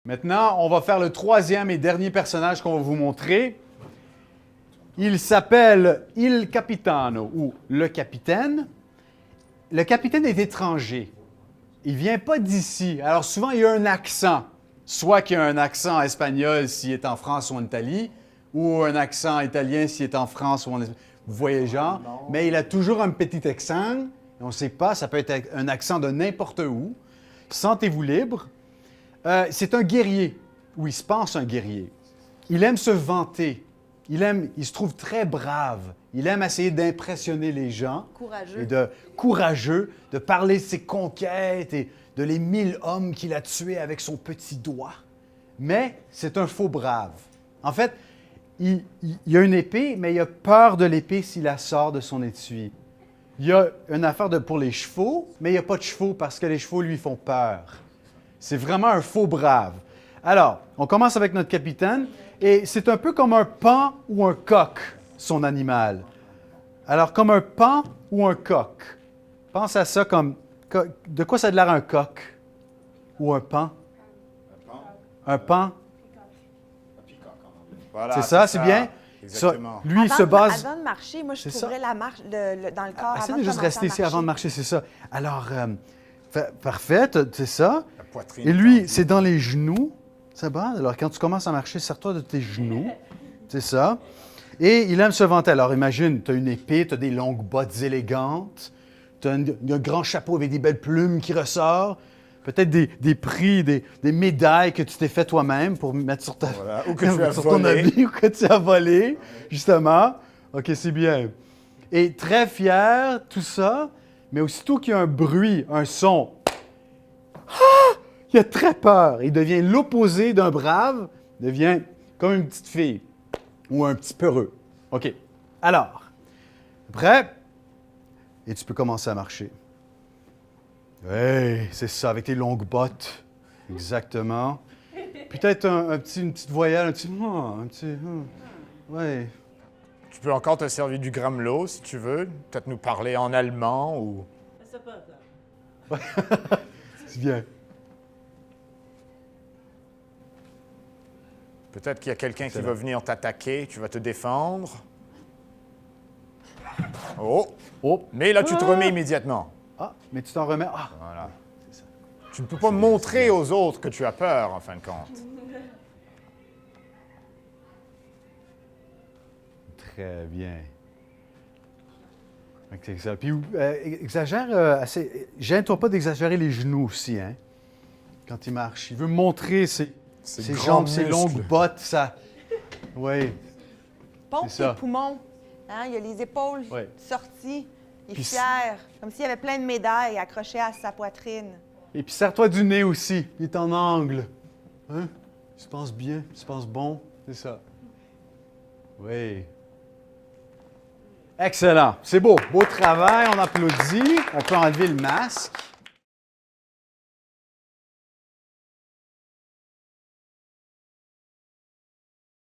Maintenant, on va faire le troisième et dernier personnage qu'on va vous montrer. Il s'appelle Il Capitano, ou le capitaine. Le capitaine est étranger. Il ne vient pas d'ici. Alors souvent, il y a un accent. Soit qu'il y a un accent espagnol s'il est en France ou en Italie, ou un accent italien s'il est en France ou en Espagne. Vous voyez le genre. Mais il a toujours un petit accent. On ne sait pas, ça peut être un accent de n'importe où. Sentez-vous libre. C'est un guerrier, ou il se pense un guerrier. Il aime se vanter. Il se trouve très brave. Il aime essayer d'impressionner les gens. Courageux. Courageux, de parler de ses conquêtes et de les 1000 hommes qu'il a tués avec son petit doigt. Mais c'est un faux brave. En fait, il a une épée, mais il a peur de l'épée s'il la sort de son étui. Il y a une affaire pour les chevaux, mais il n'y a pas de chevaux parce que les chevaux lui font peur. C'est vraiment un faux brave. Alors, on commence avec notre capitaine, et c'est un peu comme un paon ou un coq, son animal. Alors, comme un paon ou un coq. Pense à ça comme... De quoi ça a l'air un coq? Ou un paon? Un paon? Voilà, c'est ça, c'est bien? Exactement. Ça, lui, il se base... Avant de marcher, moi, je C'est trouverais la marche dans le corps. Essaye avant de juste commencer rester à ici avant de marcher. marcher, c'est ça. Alors, parfait, c'est ça. La poitrine Et lui, tendue. c'est dans les genoux. C'est bon? Alors, quand tu commences à marcher, serre-toi de tes genoux. C'est ça. Et il aime se vanter. Alors, imagine, tu as une épée, tu as des longues bottes élégantes, tu as un grand chapeau avec des belles plumes qui ressort, peut-être des prix, des médailles que tu t'es fait toi-même pour mettre sur, Voilà. Ou que tu as sur ton volé. habit ou que tu as volé, justement. OK, c'est bien. Et très fier, tout ça, mais aussitôt qu'il y a un bruit, un son, il a très peur. Il devient l'opposé d'un brave, il devient comme une petite fille ou un petit peureux. OK. Alors, prêt? Et tu peux commencer à marcher. Hey, c'est ça, avec tes longues bottes. Exactement. Peut-être une petite voyelle, un petit... Ouais. Tu peux encore te servir du gramelot si tu veux. Peut-être nous parler en allemand ou... C'est bien. Peut-être qu'il y a quelqu'un qui Excellent. va venir t'attaquer, tu vas te défendre. Oh! Oh. Mais là, tu te remets immédiatement. Ah, mais tu t'en remets. Ah, Voilà. c'est ça. Tu ne peux pas montrer aux autres que tu as peur, en fin de compte. Très bien. Ok, c'est ça. Puis, exagère assez. Gêne-toi pas d'exagérer les genoux aussi, hein, quand il marche. Il veut montrer ses grands jambes, ses muscles. longues bottes, ça. Oui. Pompe C'est ça. tes poumons. Hein, il a les épaules Ouais. sorties. Il est Puis fier. Comme s'il y avait plein de médailles accrochées à sa poitrine. Et puis, serre-toi du nez aussi. Il est en angle. Hein? Il se pense bien, il se pense bon. C'est ça. Oui. Excellent. C'est beau. Beau travail. On applaudit. On peut enlever le masque.